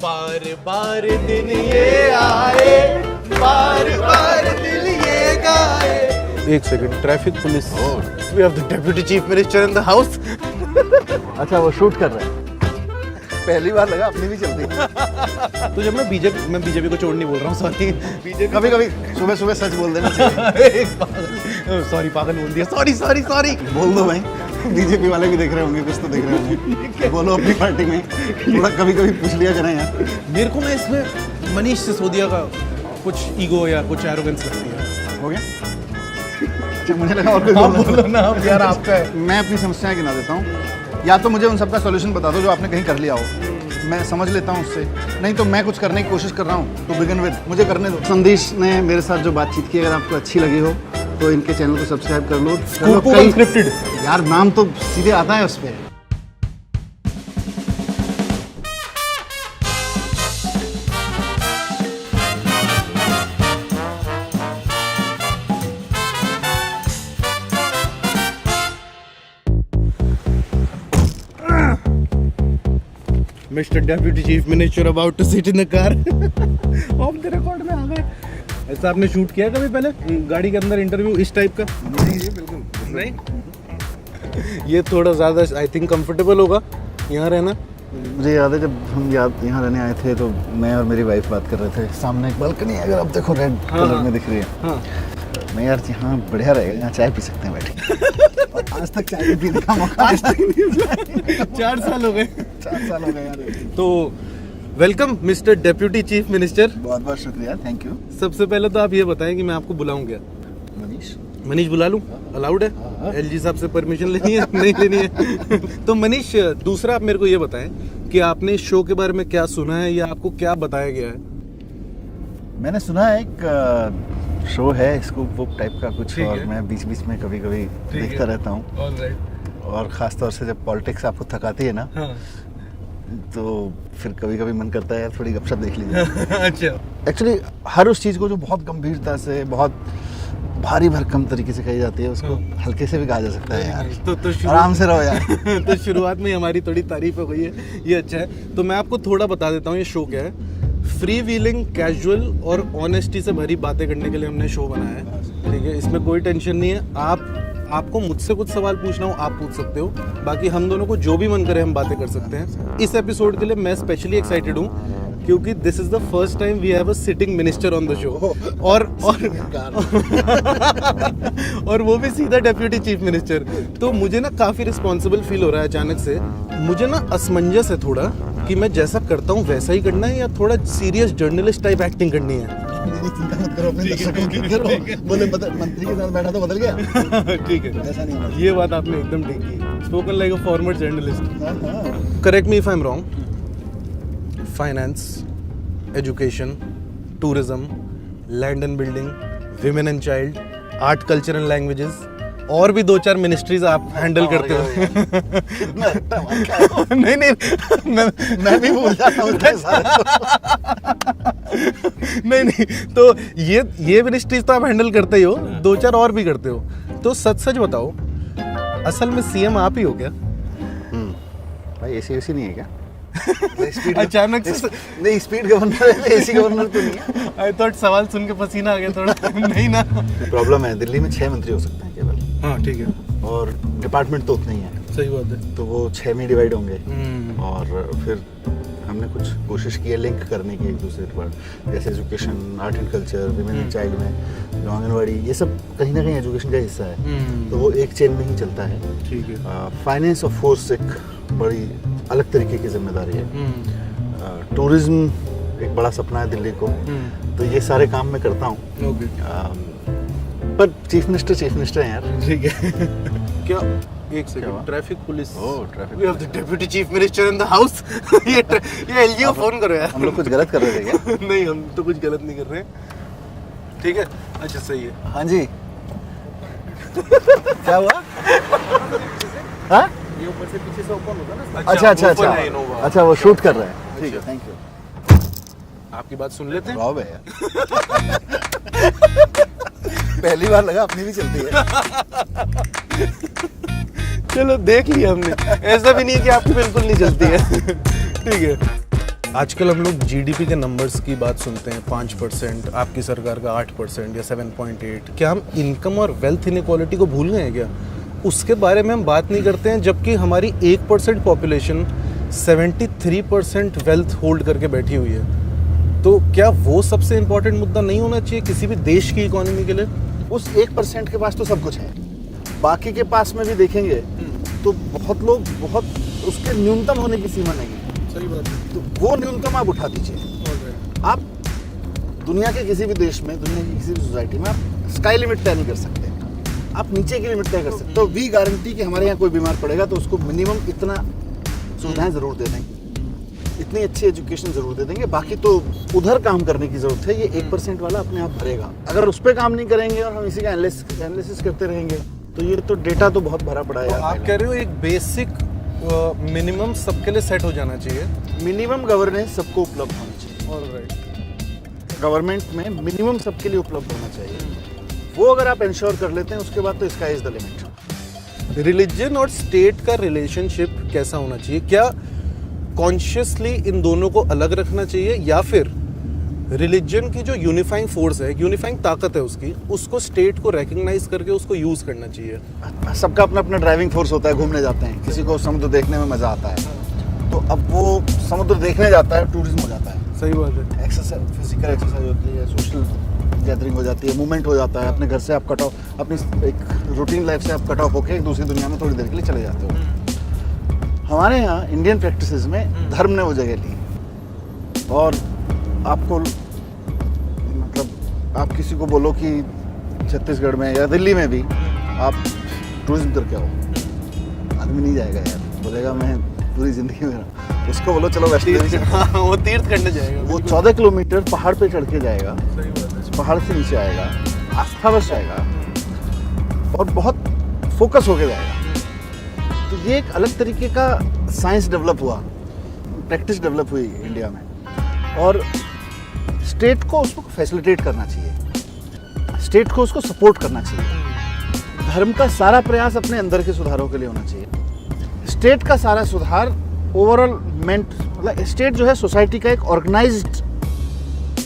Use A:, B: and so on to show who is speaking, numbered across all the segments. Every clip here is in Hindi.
A: बार बार दिन ये आए, बार बार दिल ये गाए। एक second, traffic police, we have the deputy chief minister in the house.
B: अच्छा वो शूट कर रहे हैं, पहली बार लगा अपनी भी चलती है।
A: तो जब मैं बीजेपी को छोड़ नहीं बोल रहा हूँ, सॉरी। बीजेपी
B: कभी कभी सुबह सुबह सच बोल देना चाहिए।
A: सॉरी पागल बोल दिया, सॉरी सॉरी सॉरी।
B: बोल दो भाई, बीजेपी वाले भी देख रहे होंगे, कुछ तो देख रहे होंगे। बोलो अपनी पार्टी में, थोड़ा कभी कभी पूछ लिया करें यार।
A: मेरे को ना इसमें मनीष सिसोदिया का कुछ ईगो या कुछ एरोगेंस लगती है।
B: हो गया? अच्छा, मुझे लगा और कोई
A: आप
B: बोलना
A: बोलो ना, यार आपका है।
B: मैं अपनी समस्याएं गिना देता हूँ, या तो मुझे उन सबका सॉल्यूशन बता दो जो आपने कहीं कर लिया हो, मैं समझ लेता हूँ उससे। नहीं तो मैं कुछ करने की कोशिश कर रहा हूँ, तो बिगिन विद मुझे करने दो। संदेश ने मेरे साथ जो बातचीत की, अगर आपको अच्छी लगी हो तो इनके चैनल को सब्सक्राइब कर लो।
A: Unscripted।
B: यार नाम तो सीधे आता है उस पर।
A: Mister deputy chief minister about to sit in the car. Off the record में आ गए। ऐसा आपने शूट किया कभी पहले गाड़ी के अंदर इंटरव्यू इस टाइप का?
B: नहीं बिल्कुल
A: नहीं। ये थोड़ा ज़्यादा आई थिंक कंफर्टेबल होगा यहाँ रहना।
B: मुझे याद है जब हम यहाँ रहने आए थे तो मैं और मेरी वाइफ बात कर रहे थे। सामने एक बालकनी है, अगर आप देखो रेड कलर में दिख रही है।
A: हाँ।
B: मैं यार यहाँ बढ़िया रहेगा, यहाँ चाय पी सकते हैं बैठे। और आज तक चाय पीने का मौका आज तक नहीं मिला।
A: 4 साल हो गए।
B: 4 साल हो गए यार।
A: तो welcome mister deputy chief minister.
B: बहुत बहुत शुक्रिया, थैंक यू।
A: सबसे पहले तो आप ये बताएं कि मैं आपको बुलाऊं क्या? मनीष बुला लूं? अलाउड है? एलजी साहब से परमिशन लेनी है? नहीं लेनी है? तो मनीष, दूसरा आप मेरे को ये बताएं कि आपने इस शो के बारे में क्या सुना है या आपको क्या बताया गया है?
B: मैंने सुना है एक शो है स्कूप वुप टाइप का कुछ,
A: ठीक
B: और
A: है।
B: मैं बीच बीच में कभी कभी देखता रहता हूँ। और ख़ास तौर से जब पॉलिटिक्स आपको थकाती है ना,
A: हाँ।
B: तो फिर कभी कभी मन करता है यार थोड़ी गपशप देख लीजिए।
A: अच्छा।
B: एक्चुअली हर उस चीज़ को जो बहुत गंभीरता से, बहुत भारी भरकम तरीके से कही जाती है, उसको हल्के से भी कहा जा सकता है यार।
A: तो
B: आराम से रहो यार।
A: तो शुरुआत में ही हमारी थोड़ी तारीफ हो गई है, ये अच्छा है। तो मैं आपको थोड़ा बता देता हूँ ये शो क्या है। फ्री व्हीलिंग, कैजुअल और ऑनेस्टी से भरी बातें करने के लिए हमने शो बनाया है, ठीक है? इसमें कोई टेंशन नहीं है। आपको मुझसे कुछ सवाल पूछना हो आप पूछ सकते हो, बाकी हम दोनों को जो भी मन करे हम बातें कर सकते हैं। इस एपिसोड के लिए मैं स्पेशली एक्साइटेड हूँ क्योंकि this is the first time we have a sitting minister on the show, और वो भी सीधा डेप्यूटी चीफ मिनिस्टर। तो मुझे ना काफ़ी रिस्पॉन्सिबल फील हो रहा है अचानक से। मुझे ना असमंजस है थोड़ा कि मैं जैसा करता हूँ वैसा ही करना है या थोड़ा सीरियस जर्नलिस्ट टाइप एक्टिंग करनी है।
B: चिंता मत करो, अपने दर्शकों की करो। बोले मंत्री के साथ बैठा तो बदल गया।
A: ठीक है,
B: ऐसा नहीं होना।
A: ये बात आपने एकदम ठीक की। Spoken like a former journalist. Correct me if I am wrong. Finance, education, tourism, land and building, women and child, art, culture and languages और भी 2-4 मिनिस्ट्रीज आप हैंडल करते हो। नहीं
B: मैं भी भूल जाता हूँ
A: नहीं तो ये मिनिस्ट्रीज तो आप हैंडल करते ही हो, 2-4 और भी करते हो। तो सच बताओ, असल में सीएम आप ही हो क्या?
B: भाई एसी नहीं है क्या?
A: अचानक से
B: नहीं, स्पीड गवर्नर है, एसी गवर्नर तो नहीं है।
A: आई थॉट सवाल सुन के पसीना आ गया थोड़ा। नहीं ना,
B: प्रॉब्लम है, दिल्ली में 6 मंत्री हो सकते हैं केवल।
A: हाँ ठीक है,
B: और डिपार्टमेंट तो उतने ही है,
A: सही बात है।
B: तो वो 6 में डिवाइड होंगे। और फिर हमने कुछ कोशिश की है लिंक करने की एक दूसरे पर, जैसे education, art and culture, women and child में जो आंगनवाड़ी, ये सब कहीं ना कहीं एजुकेशन का हिस्सा है। तो वो एक चेन में ही चलता है।
A: ठीक है।
B: फाइनेंस ऑफ फोर्स एक बड़ी अलग तरीके की जिम्मेदारी है। टूरिज्म एक बड़ा सपना है दिल्ली को, तो ये सारे काम मैं करता हूँ।
A: ओके।
B: पर चीफ मिनिस्टर हैं यार।
A: ठीक है। क्या एक second, traffic police.
B: Traffic,
A: we have the deputy chief minister in the house. ये एलजी को फोन करो यार।
B: हम लोग कुछ गलत कर रहे थे क्या?
A: नहीं, हम तो कुछ गलत नहीं कर रहे। ठीक है, अच्छा सही है।
B: हाँ जी। क्या हुआ? हाँ?
A: ये ऊपर से पीछे से ओपन होता है ना।
B: अच्छा, अच्छा वो शूट कर रहे हैं। ठीक है, थैंक यू।
A: आपकी बात सुन लेते हैं।
B: वाह भैया। पहली बार लगा अपनी भी चलती है।
A: चलो देख लिया हमने, ऐसा भी नहीं है कि आपकी बिल्कुल नहीं चलती है। ठीक है। आजकल हम लोग जीडीपी के नंबर्स की बात सुनते हैं 5%, आपकी सरकार का 8% या 7.8। क्या हम इनकम और वेल्थ इनइक्वालिटी को भूल गए हैं क्या? उसके बारे में हम बात नहीं करते हैं, जबकि हमारी 1% पॉपुलेशन 73% वेल्थ होल्ड करके बैठी हुई है। तो क्या वो सबसे इम्पोर्टेंट मुद्दा नहीं होना चाहिए किसी भी देश की इकोनॉमी के लिए?
B: उस 1% के पास तो सब कुछ है, बाकी के पास में भी देखेंगे तो बहुत लोग बहुत उसके न्यूनतम होने की सीमा नहीं है।
A: सही बात है।
B: तो वो न्यूनतम आप उठा दीजिए। आप दुनिया के किसी भी देश में, दुनिया की किसी भी सोसाइटी में आप स्काई लिमिट तय नहीं कर सकते, आप नीचे की लिमिट तय कर सकते हो। वी गारंटी कि हमारे यहाँ कोई बीमार पड़ेगा तो उसको मिनिमम इतना सुविधाएं ज़रूर दे देंगे, इतनी अच्छी एजुकेशन ज़रूर दे देंगे, बाकी तो उधर काम करने की ज़रूरत है। ये 1% वाला अपने आप भरेगा। अगर उस पर काम नहीं करेंगे और हम इसी का एनालिसिस करते रहेंगे तो ये तो डेटा तो बहुत भरा पड़ा है।
A: तो आप कह रहे हो एक बेसिक मिनिमम सबके लिए सेट हो जाना चाहिए।
B: मिनिमम गवर्नेंस सबको उपलब्ध होनी चाहिए।
A: ऑलराइट।
B: गवर्नमेंट में मिनिमम सबके लिए उपलब्ध होना चाहिए। वो अगर आप इंश्योर कर लेते हैं उसके बाद तो sky is the limit.
A: Religion और स्टेट का रिलेशनशिप कैसा होना चाहिए? क्या कॉन्शियसली इन दोनों को अलग रखना चाहिए, या फिर रिलीजन की जो यूनिफाइंग फोर्स है, यूनिफाइंग ताकत है उसकी, उसको स्टेट को रिकग्नाइज करके उसको यूज करना चाहिए?
B: सबका अपना अपना ड्राइविंग फोर्स होता है। घूमने जाते हैं, किसी को समुद्र देखने में मजा आता है, तो अब वो समुद्र देखने जाता है, टूरिज्म हो जाता है।
A: सही बात है।
B: एक्सरसाइज, फिजिकल एक्सरसाइज होती है, सोशल गैदरिंग हो जाती है, मूवमेंट हो जाता है। अपने घर से आप कट ऑफ, अपनी एक रूटीन लाइफ से आप कट ऑफ होकर एक दूसरी दुनिया में थोड़ी देर के लिए चले जाते हो। हमारे यहाँ इंडियन प्रैक्टिसेस में धर्म ने वो जगह ली। और आपको मतलब आप किसी को बोलो कि छत्तीसगढ़ में या दिल्ली में भी आप टूरिज्म करके आओ, आदमी नहीं जाएगा यार, बोलेगा मैं पूरी जिंदगी में। उसको बोलो चलो वैष्णो देवी,
A: वो तीर्थ करने जाएगा।
B: वो 14 किलोमीटर पहाड़ पे चढ़ के जाएगा,
A: सही बात है।
B: पहाड़ से नीचे आएगा, आस्थावश आएगा और बहुत फोकस होके जाएगा। तो ये एक अलग तरीके का साइंस डेवलप हुआ, प्रैक्टिस डेवलप हुई इंडिया में। और स्टेट को उसको फैसिलिटेट करना चाहिए, स्टेट को उसको सपोर्ट करना चाहिए। धर्म का सारा प्रयास अपने अंदर के सुधारों के लिए होना चाहिए। स्टेट का सारा सुधार ओवरऑल मतलब स्टेट जो है सोसाइटी का एक ऑर्गेनाइज्ड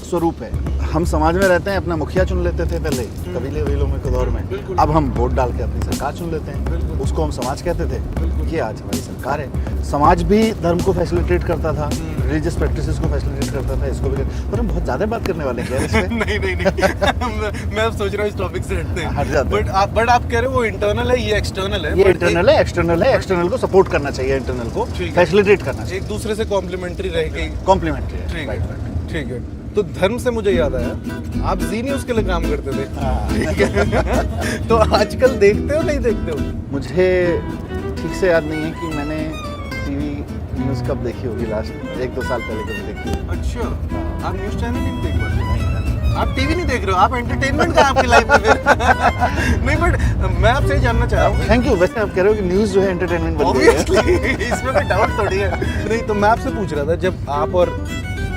B: स्वरूप है। हम समाज में रहते हैं, अपना मुखिया चुन लेते थे पहले कबीले वबीलों में के दौर में। अब हम वोट डाल के अपनी सरकार चुन लेते हैं, उसको हम समाज कहते थे। ये आज हमारी सरकार है। समाज भी धर्म को फैसिलिटेट करता था, रिलीजियस प्रैक्टिसेस को फैसिलिटेट करता था, इसको भी। पर हम बहुत ज़्यादा बात करने वाले हैं इसमें।
A: नहीं मैं अब सोच रहा हूँ इस टॉपिक से हटते हैं।
B: हट जाते हैं।
A: बट आप कह रहे हो वो इंटरनल है, ये एक्सटर्नल है।
B: ये इंटरनल है, एक्सटर्नल है। एक्सटर्नल को सपोर्ट करना चाहिए, इंटरनल को फैसिलिटेट करना चाहिए,
A: एक दूसरे से कॉम्प्लीमेंट्री रह के।
B: कॉम्प्लीमेंट्री है।
A: ठीक है, ठीक है। तो धर्म से मुझे याद आया, आप जी न्यूज़ के लिए काम करते थे। ठीक है। तो आजकल देखते हो नहीं देखते हो?
B: मुझे ठीक से याद नहीं है कि मैंने टीवी न्यूज़ कब देखी होगी लास्ट, 1-2 साल पहले कभी देखी होगी।
A: अच्छा, आप न्यूज़ चैनल नहीं देख पाते? आप टीवी नहीं देख रहे हो, आप एंटरटेनमेंट का आपकी लाइफ में फिर? नहीं, बट मैं आपसे ये जानना चाह रहा हूँ।
B: Thank you. वैसे आप कह रहे हो कि न्यूज़ जो है एंटरटेनमेंट बन गई है।
A: Obviously, इसमें कोई डाउट थोड़ी है। नहीं, तो मैं आपसे पूछ रहा था, जब आप और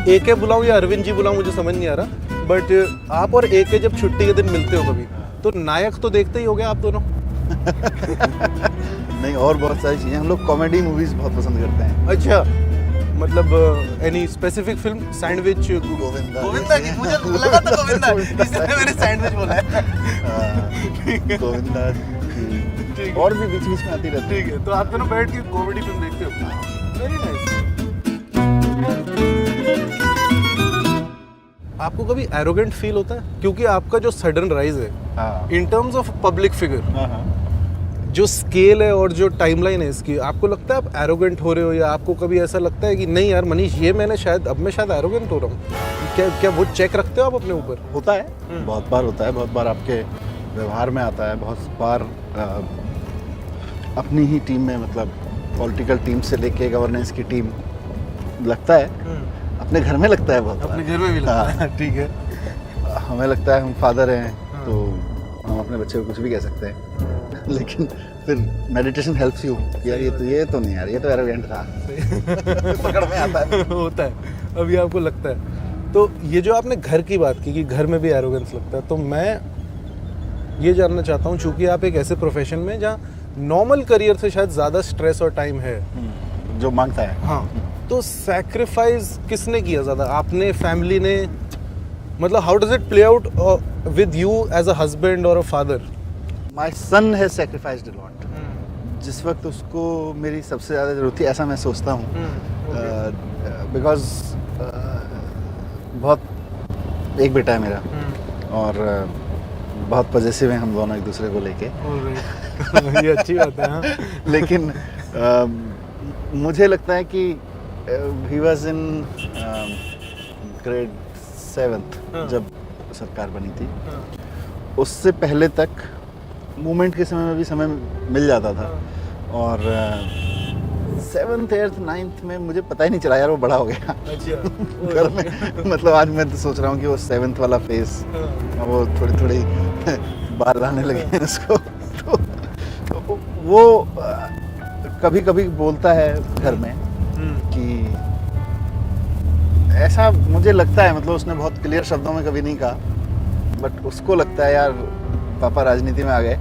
A: एके बुलाऊं या अरविंद जी बुलाऊं मुझे समझ नहीं आ रहा, बट आप और एके जब छुट्टी के दिन मिलते हो कभी, तो नायक तो देखते ही हो गया आप दोनों?
B: नहीं, और बहुत सारी चीज़ें। हम लोग कॉमेडी मूवीज़ बहुत पसंद करते हैं।
A: अच्छा, मतलब any specific film? Sandwich? Govinda की, मुझे लगा था गोविंदा, इसलिए मैंने सैंडविच बोला है।
B: गोविंदा की और भी बीच बीच में आती रहती है।
A: ठीक है, तो आप दोनों बैठ के कॉमेडी फिल्म देखते हो? Very nice. आपको कभी एरोगेंट फील होता है? क्योंकि आपका जो सडन राइज है in terms of public figure, जो स्केल है और जो टाइमलाइन है इसकी, आपको लगता है आप एरोगेंट हो रहे हो, या आपको कभी ऐसा लगता है कि नहीं यार मनीष, ये मैंने शायद मैं एरोगेंट हो रहा हूँ? क्या वो चेक रखते हो आप अपने ऊपर?
B: होता है, बहुत बार होता है। बहुत बार आपके व्यवहार में आता है, बहुत बार अपनी ही टीम में, मतलब पॉलिटिकल टीम से लेके गवर्नेंस की टीम, लगता है। अपने घर में लगता है बहुत बार।
A: अपने घर में भी लगता है। ठीक है।
B: हमें लगता है हम फादर हैं, तो हम अपने बच्चे को कुछ भी कह सकते हैं, लेकिन फिर मेडिटेशन हेल्प्स यू यार, ये तो नहीं यार, ये तो एरोगेंट था। पकड़ में आता है।
A: होता है, अभी आपको लगता है। तो ये जो आपने घर की बात की कि घर में भी एरोगेंस लगता है, तो मैं ये जानना चाहता हूँ, चूंकि आप एक ऐसे प्रोफेशन में जहाँ नॉर्मल करियर से शायद ज़्यादा स्ट्रेस और टाइम है
B: जो मांगता है।
A: हाँ, तो सैक्रिफाइस किसने किया ज़्यादा, आपने, फैमिली ने? मतलब how does it play out with you as a husband और a father?
B: My son has sacrificed a lot. जिस वक्त उसको मेरी सबसे ज़्यादा ज़रूरत थी, ऐसा मैं सोचता हूँ, बिकॉज बहुत एक बेटा है मेरा और बहुत पॉजिटिव है हम दोनों एक दूसरे को लेके।
A: ये अच्छी बात है। हाँ।
B: लेकिन मुझे लगता है कि he was in grade 7th जब सरकार बनी थी। उससे पहले तक मूवमेंट के समय में भी समय मिल जाता था और 7th 8th 9th में मुझे पता ही नहीं चला यार वो बड़ा हो गया।
A: अच्छा।
B: घर में मतलब आज मैं तो सोच रहा हूँ कि वो 7th वाला फेस वो थोड़ी थोड़ी बाहर आने लगे हैं उसको। तो वो कभी कभी बोलता है घर में कि ऐसा मुझे लगता है, मतलब उसने बहुत क्लियर शब्दों में कभी नहीं कहा, बट उसको लगता है यार पापा राजनीति में आ गए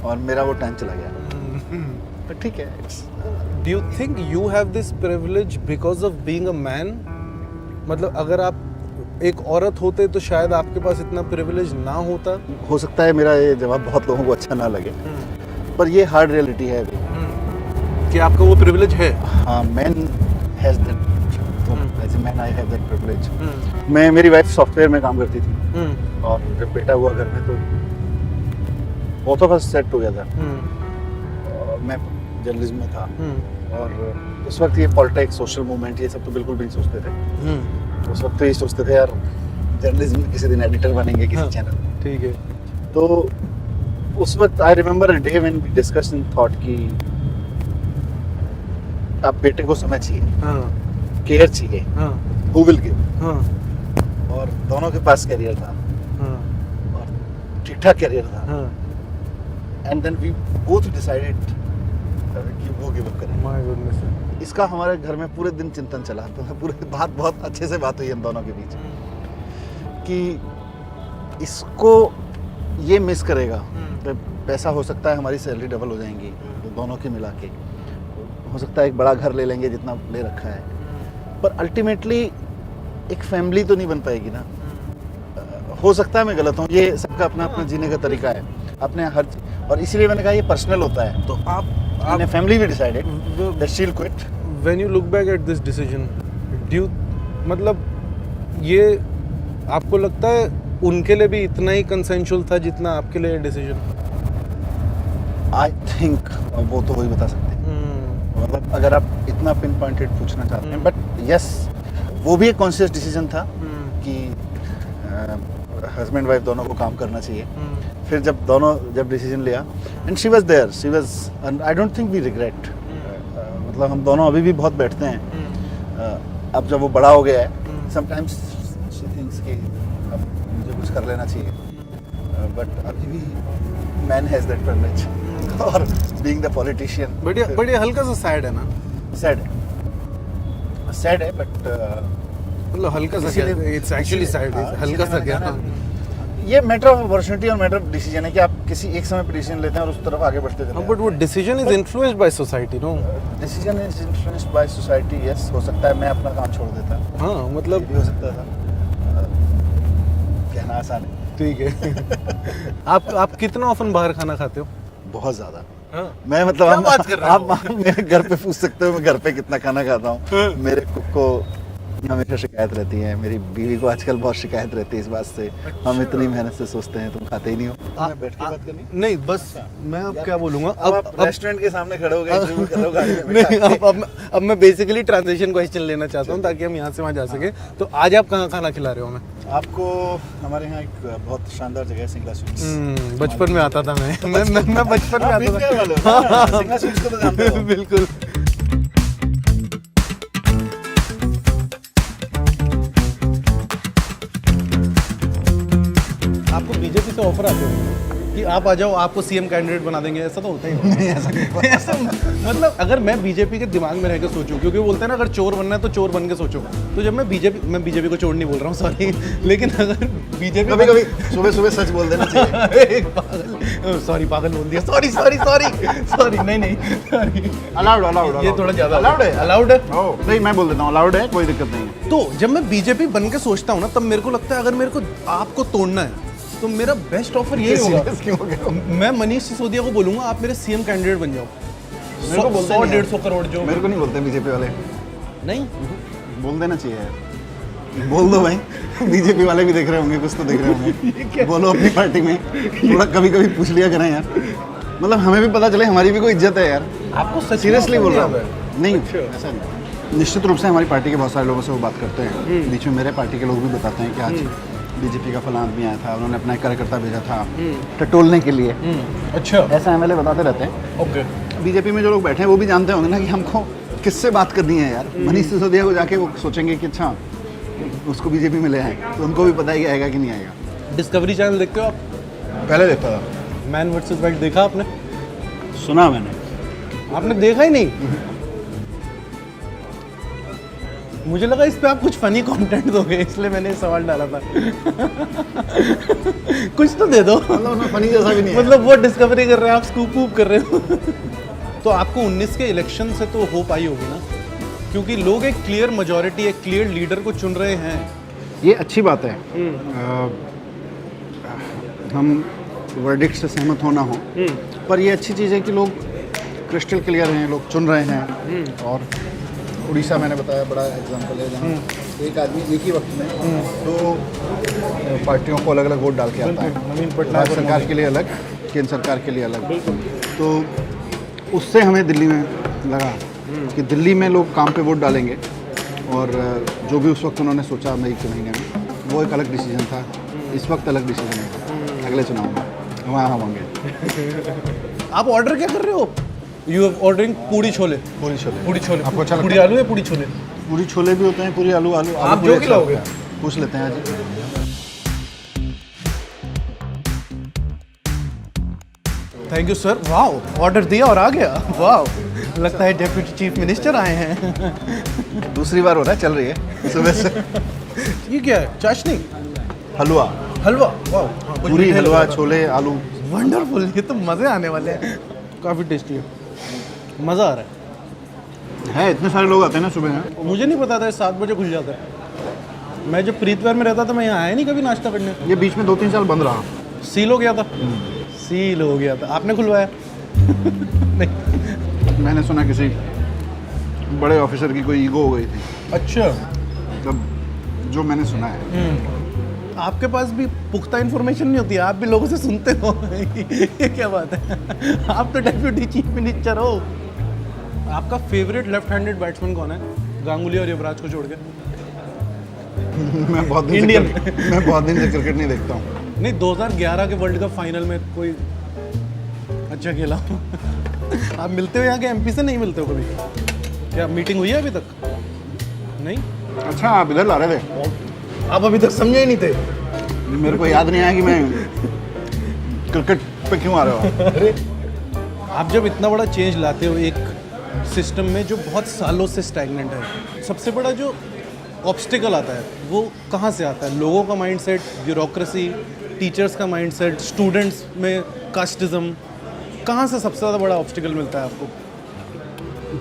B: और मेरा वो टाइम चला गया। तो ठीक है।
A: Do you think you have this privilege because of being a man? मतलब अगर आप एक औरत होते तो शायद आपके पास इतना प्रिविलेज ना होता।
B: हो सकता है मेरा ये जवाब बहुत लोगों को अच्छा ना लगे, पर ये हार्ड रियलिटी है अभी
A: कि आपका वो प्रिविलेज है।
B: हाँ, man has that, as a man I have that privilege. मैं, मेरी वाइफ सॉफ्टवेयर में काम करती थी और जब बेटा हुआ घर में तो both of us set together। मैं जर्नलिज्म में था और उस वक्त ये पॉलिटिक्स, सोशल मूवमेंट, ये सब तो बिल्कुल भी नहीं सोचते थे। उस वक्त तो ये सोचते थे यार जर्नलिज्म में किसी दिन एडिटर बनेंगे किसी चैनल।
A: ठीक है।
B: तो उस वक्त I remember a day when we discussed in thought कि आप बेटे को समय चाहिए, केयर चाहिए, हु विल गिव। और दोनों के पास करियर था और ठीक ठाक करियर था। And then we both decided कि वो गिव अप करें।
A: My goodness.
B: इसका हमारे घर में पूरे दिन चिंतन चला, तो पूरे बात बहुत अच्छे से बात हुई हम दोनों के बीच कि इसको ये मिस करेगा। पैसा हो सकता है हमारी सैलरी डबल हो जाएंगी तो दोनों की मिला के, हो सकता है एक बड़ा घर ले लेंगे जितना ले रखा है, पर अल्टीमेटली एक फैमिली तो नहीं बन पाएगी ना। हो सकता है मैं गलत हूँ, ये सबका अपना अपना जीने का तरीका है, अपने हर, और इसीलिए मैंने कहा ये पर्सनल होता है।
A: तो आप
B: फैमिली भी decided that she will quit.
A: When you look back at this decision, due मतलब ये आपको लगता है उनके लिए भी इतना ही कंसेंशुअल था जितना आपके लिए डिसीजन?
B: आई थिंक वो तो वही बता सकते हैं। मतलब अगर आप इतना पिन पॉइंटेड पूछना चाहते हैं, बट यस वो भी एक कॉन्शियस डिसीजन था कि हस्बैंड वाइफ दोनों को काम करना चाहिए। फिर जब डिसीजन लिया and she was there, she was, and I don't think we regret. मतलब हम दोनों अभी भी बहुत बैठते हैं। अब जब वो बड़ा हो गया है, समटाइम्स शी थिंक्स कि अब मुझे कुछ कर लेना चाहिए, बट अभी भी मैन हैज दैट प्रिविलेज। और बीइंग द पॉलिटिशियन,
A: बट ये हल्का सा सैड है ना?
B: सैड है बट
A: मतलब हल्का सा क्या, इट्स एक्चुअली सैड, हल्का सा क्या।
B: ये मैटर ऑफ अपॉर्चुनिटी और मैटर ऑफ डिसीजन है कि आप किसी एक समय पे डिसीजन लेते हैं और उस तरफ आगे बढ़ते चले।
A: बट वो decision is influenced by society, no?
B: Decision is influenced by society, yes. हो सकता है मैं अपना काम छोड़ देता।
A: हाँ, मतलब
B: ये भी हो सकता था, कहना आसान है।
A: ठीक है। आप कितना ऑफन बाहर खाना खाते हो?
B: बहुत ज्यादा।
A: हाँ।
B: मैं मतलब
A: क्या बात कर रहे हो?
B: आप मेरे घर पे पूछ सकते हो मैं घर पे कितना खाना खाता हूँ। मेरे कुक को हमेशा शिकायत रहती है, मेरी बीवी को आजकल बहुत शिकायत रहती है इस बात से। हम इतनी मेहनत से सोचते हैं, तुम खाते ही नहीं हो। मैं बैठ के बात करनी?
A: नहीं, बस मैं अब क्या बोलूँगा,
B: अब रेस्टोरेंट के सामने खड़े हो गए, इंटरव्यू कर रहे हो गाड़ी में
A: नहीं,
B: बैठा के।
A: अब मैं बेसिकली ट्रांजिशन क्वेश्चन लेना चाहता हूँ ताकि हम यहाँ से वहाँ जा सके। तो आज आप कहाँ खाना खिला रहे हो हमें?
B: आपको हमारे यहाँ एक बहुत शानदार जगह है, सिंगला स्वीट्स।
A: बचपन में आता था मैं बचपन में
B: आप
A: आता
B: बीच वाले
A: था।
B: हो ना? सिंगला स्वीट्स को तो जानते हो।
A: बिल्कुल। आपको बीजेपी से ऑफर आते हैं? कि आप आ जाओ आपको सीएम कैंडिडेट बना देंगे, ऐसा तो होता ही नहीं। ऐसा मतलब अगर मैं बीजेपी के दिमाग में रह के सोचूं, क्योंकि वो बोलते हैं ना अगर चोर बनना है तो चोर बन के सोचो, तो जब मैं बीजेपी को चोर नहीं बोल रहा हूँ, सॉरी, लेकिन अगर बीजेपी
B: कभी कभी सुबह सुबह सच बोल देना चाहिए।
A: सॉरी पागल बोल दिया, सॉरी नहीं सॉरी,
B: अलाउड
A: ये थोड़ा ज्यादा
B: अलाउड है।
A: अलाउड है।
B: नहीं मैं बोल देता हूँ अलाउड है, कोई दिक्कत नहीं है।
A: तो जब मैं बीजेपी बन के सोचता हूँ ना, तब मेरे को लगता है अगर मेरे को आपको तोड़ना है तो मेरा बेस्ट ऑफर यही होगा,
B: Serious क्यों हो गया?
A: मैं मनीष सिसोदिया को बोलूंगा आप मेरे सीएम कैंडिडेट बन जाओ।
B: मेरे को बोलते नहीं
A: 100-150 करोड़ जो
B: मेरे को नहीं बोलते बीजेपी वाले,
A: नहीं
B: बोल देना चाहिए यार। बोल दो भाई, बीजेपी वाले भी देख रहे होंगे, कुछ तो देख रहे होंगे। बोलो अपनी पार्टी में, थोड़ा कभी कभी पूछ लिया करें यार, मतलब हमें भी पता चले, हमारी भी कोई इज्जत है यार।
A: आपको सच
B: सीरियसली बोल रहा
A: है।
B: हूँ। नहीं ऐसा नहीं, निश्चित रूप से हमारी पार्टी के बहुत सारे लोगों से वो बात करते हैं, बीच में मेरे पार्टी के लोग भी बताते हैं कि आज बीजेपी का फलां आदमी आया था, उन्होंने अपना एक कार्यकर्ता भेजा था टटोलने के लिए।
A: अच्छा,
B: ऐसा एमएलए बताते रहते हैं।
A: ओके,
B: बीजेपी में जो लोग बैठे हैं वो भी जानते होंगे ना कि हमको किससे बात करनी है यार। मनीष सिसोदिया को जाके वो सोचेंगे कि अच्छा उसको बीजेपी में ले आए, तो उनको भी पता है कि आएगा कि नहीं आएगा।
A: डिस्कवरी चैनल देखते हो आप?
B: पहले देखता था।
A: मैन वर्सेस वाइल्ड देखा आपने?
B: सुना मैंने।
A: आपने देखा ही नहीं? मुझे लगा इस पे आप कुछ फनी कंटेंट दोगे, इसलिए मैंने सवाल डाला था। कुछ तो दे दो,
B: मतलब उसमें फनी जैसा भी नहीं है।
A: मतलब वो डिस्कवरी कर रहे हैं, आप स्कूप वूप कर रहे हो। तो आपको 19 के इलेक्शन से तो होप आई होगी ना, क्योंकि लोग एक क्लियर मेजॉरिटी, एक क्लियर लीडर को चुन रहे हैं।
B: ये अच्छी बात है। हम वर्डिक्ट से सहमत होना हो, पर ये अच्छी चीज़ है कि लोग क्रिस्टल क्लियर हैं, लोग चुन रहे हैं। और उड़ीसा मैंने बताया बड़ा एग्जांपल है, जहाँ एक आदमी एक ही वक्त में दो पार्टियों को अलग अलग वोट डाल के आता है,
A: नवीन
B: राज्य
A: पटनायक और
B: सरकार के लिए अलग, केंद्र सरकार के लिए अलग। तो उससे हमें दिल्ली में लगा कि दिल्ली में लोग काम पे वोट डालेंगे, और जो भी उस वक्त उन्होंने सोचा मई के महीने में, वो एक अलग डिसीजन था। इस वक्त अलग डिसीजन है, अगले चुनाव में वहाँ हम होंगे।
A: आप ऑर्डर क्या कर रहे हो? यू आर ऑर्डरिंग पूड़ी छोले।
B: पूरी छोले।
A: पूड़ी छोले
B: आपको अच्छा लगता
A: पूड़ी
B: है?
A: आलू या पूड़ी छोले?
B: पूरी छोले भी होते हैं, पूरी आलू आलू
A: आप
B: पूरी
A: जो खिलाओगे?
B: अच्छा लगता है। पूछ लेते हैं आज।
A: Thank you sir. वाह, ऑर्डर दिया और आ गया। वाह, लगता है डेप्यूटी चीफ मिनिस्टर आए हैं।
B: दूसरी बार हो रहा है, चल रही है सुबह से।
A: ये क्या है? चाशनी,
B: हलवा,
A: हलवा। वाह, हाँ, कुछ
B: पूरी
A: मीठे
B: हलवा
A: लग रहा
B: छोले आलू।
A: है। वंडरफुल, ये तो मज़े आने वाले हैं। काफ़ी टेस्टी है, मज़ा आ रहा
B: है। इतने सारे लोग आते हैं ना सुबह में।
A: है। मुझे नहीं पता था 7 बजे खुल जाता है। मैं जब प्रीतवार में रहता था, मैं यहाँ आया नहीं कभी नाश्ता करने।
B: ये बीच में 2-3 साल बंद रहा।
A: सील हो गया था। सील हो गया था, आपने खुलवाया? नहीं।
B: मैंने सुना किसी बड़े ऑफिसर की कोई ईगो हो गई थी,
A: अच्छा,
B: तब जो मैंने सुना है।
A: आपके पास भी पुख्ता इन्फॉर्मेशन नहीं होती, आप भी लोगों से सुनते हो। ये क्या बात है? आप तो डेप्यूटी चीफ मिनिस्टर हो। आपका फेवरेट लेफ्ट हैंडेड बैट्समैन कौन है? गांगुली और युवराज को छोड़ के।
B: मैं बहुत दिन से
A: इंडियन।
B: मैं बहुत दिन से क्रिकेट नहीं देखता हूँ।
A: नहीं, 2011 के वर्ल्ड कप फाइनल में कोई अच्छा खेला? आप मिलते हो यहाँ के एमपी से? नहीं मिलते हो कभी? क्या मीटिंग हुई है अभी तक? नहीं।
B: अच्छा, आप इधर ला रहे थे?
A: आप अभी तक समझे ही नहीं थे?
B: मेरे को याद नहीं आया कि मैं क्रिकेट पे क्यों आ रहा हूँ।
A: अरे, आप जब इतना बड़ा चेंज लाते हो एक सिस्टम में जो बहुत सालों से स्टैग्नेंट है, सबसे बड़ा जो ऑब्स्टिकल आता है वो कहाँ से आता है? लोगों का माइंडसेट, ब्यूरोक्रेसी, टीचर्स का माइंडसेट, स्टूडेंट्स में कास्टिज्म, कहाँ से सबसे ज़्यादा बड़ा ऑब्स्टिकल मिलता है आपको?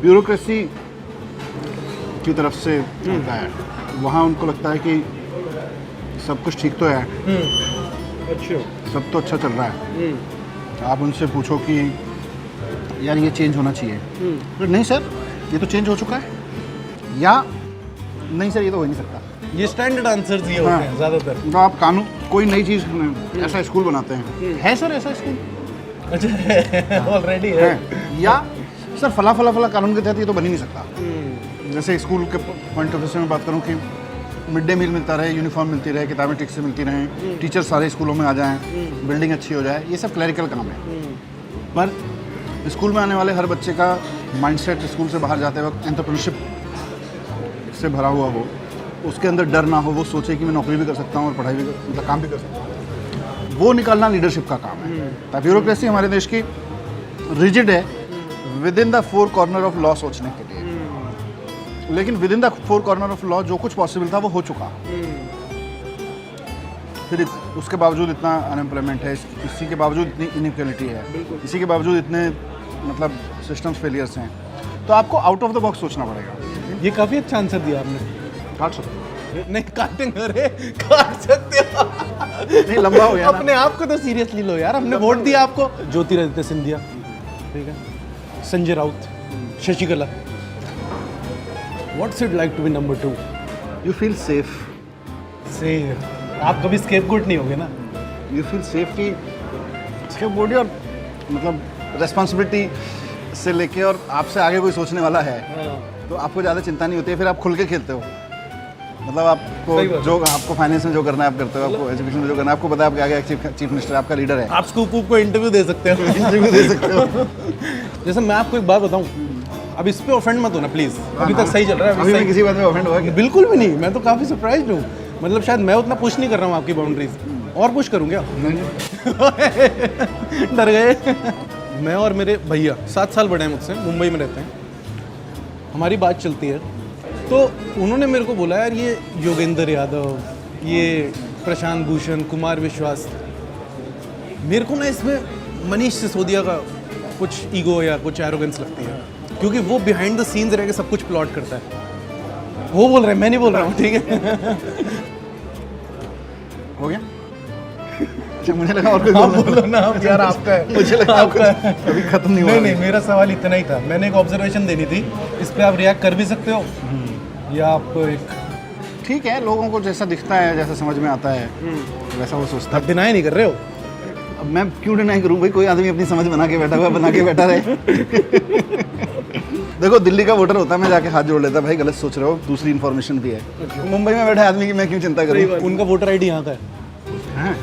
B: ब्यूरोक्रेसी की तरफ से आता है। वहाँ उनको लगता है कि सब कुछ ठीक तो है,
A: अच्छा,
B: सब तो अच्छा चल रहा है। आप उनसे पूछो कि यार ये चेंज होना चाहिए, तो नहीं सर ये तो चेंज हो चुका है, या नहीं सर ये तो हो ही नहीं सकता।
A: ये स्टैंडर्ड आंसर्स ये होते हैं ज़्यादातर।
B: तो आप कानून कोई नई चीज़ ऐसा स्कूल बनाते हैं, है सर ऐसा स्कूल?
A: अच्छा, ऑलरेडी है।
B: या सर फला फला फला कानून के तहत ये तो बन ही नहीं सकता। जैसे स्कूल के पॉइंट ऑफ व्यू से मैं बात करूँ कि मिड डे मील मिलता रहे, यूनिफॉर्म मिलती रहे, किताबें ठीक से मिलती रहें, टीचर सारे स्कूलों में आ जाएं, बिल्डिंग अच्छी हो जाए, ये सब क्लैरिकल काम है। पर स्कूल में आने वाले हर बच्चे का माइंडसेट स्कूल से बाहर जाते वक्त एंटरप्रेन्योरशिप से भरा हुआ हो, उसके अंदर डर ना हो, वो सोचे कि मैं नौकरी भी कर सकता हूँ और पढ़ाई भी मतलब काम भी कर सकता हूँ। वो निकालना लीडरशिप का काम है। ब्यूरोक्रेसी हमारे देश की रिजिड है with in the four corner of law सोचने के लिए, लेकिन with in the four corner of law जो कुछ पॉसिबल था वो हो चुका। फिर उसके बावजूद इतना अनएम्प्लॉयमेंट है, इसी के बावजूद इतनी इनइक्वालिटी है, इसी के बावजूद इतने मतलब सिस्टम्स फेलियर्स हैं, तो आपको आउट ऑफ द बॉक्स सोचना पड़ेगा।
A: ये काफ़ी अच्छा आंसर दिया आपने।
B: काट सकते
A: नहीं काटेंगे, अरे काट सकते हो।
B: नहीं, लंबा हो गया ना।
A: अपने आप को तो सीरियसली लो यार, हमने वोट दिया आपको। ज्योतिरादित्य सिंधिया, ठीक है, Sanjay Raut, Sasikala. What's it like to be number 2?
B: You feel safe.
A: Safe? आप कभी स्केपगोट नहीं होगे ना?
B: यू फील सेफ की स्केपगोट और मतलब रेस्पॉन्सिबिलिटी से लेके और आपसे आगे कोई सोचने वाला है तो आपको ज़्यादा चिंता नहीं होती है, फिर आप खुल के खेलते हो। मतलब आपको जो आपको फाइनेंस में जो करना है आप करते हो, आपको एजुकेशन में जो करना है आपको पता है, आपके आगे चीफ मिनिस्टर आपका लीडर है,
A: आप स्कूप को इंटरव्यू दे सकते हो।
B: इंटरव्यू दे सकते हो।
A: जैसे मैं आपको एक बात बताऊं, अब इस पे ऑफेंड मत होना प्लीज, अभी तक सही चल रहा है।
B: अभी मैं किसी बात में ऑफेंड हुआ क्या?
A: बिल्कुल भी नहीं, मैं तो काफ़ी सरप्राइज्ड हूँ। मतलब शायद मैं उतना पुश नहीं कर रहा हूँ आपकी बाउंड्रीज, और पुश करूँ क्या? डर गए। मैं और मेरे भैया 7 साल बड़े हैं मुझसे, मुंबई में रहते हैं, हमारी बात चलती है तो उन्होंने मेरे को बोला यार ये योगेंद्र यादव, ये प्रशांत भूषण, कुमार विश्वास, मेरे को ना इसमें मनीष सिसोदिया का कुछ ईगो या कुछ एरोगेंस लगती है, क्योंकि वो बिहाइंड द सीन्स रह के सब कुछ प्लॉट करता है। वो बोल रहे हैं, मैं नहीं बोल रहा हूँ, ठीक है?
B: हो गया? अच्छा, मुझे लगा और कोई
A: आप बोलो ना, आप यार आपका है।
B: मुझे लगा
A: आपका
B: अभी खत्म नहीं हुआ।
A: नहीं, मेरा सवाल इतना ही था। मैंने एक ऑब्जर्वेशन देनी थी, इस पे आप रिएक्ट कर भी सकते हो या आप एक
B: ठीक है, लोगों को जैसा दिखता है, जैसा समझ में आता है वैसा वो सोचता
A: आप डिनाई नहीं कर रहे हो।
B: है। अब मैं क्यों डिनाई करूँ भाई, कोई आदमी अपनी समझ बना के बैठा हुआ है, बना के बैठा रहे। देखो दिल्ली का वोटर होता है, मैं जाके हाथ जोड़ लेता भाई गलत सोच रहे हो, दूसरी इन्फॉर्मेशन भी है। मुंबई में बैठे आदमी की मैं क्यों चिंता करूँ?
A: उनका वोटर आईडी यहाँ का है।
B: हाँ,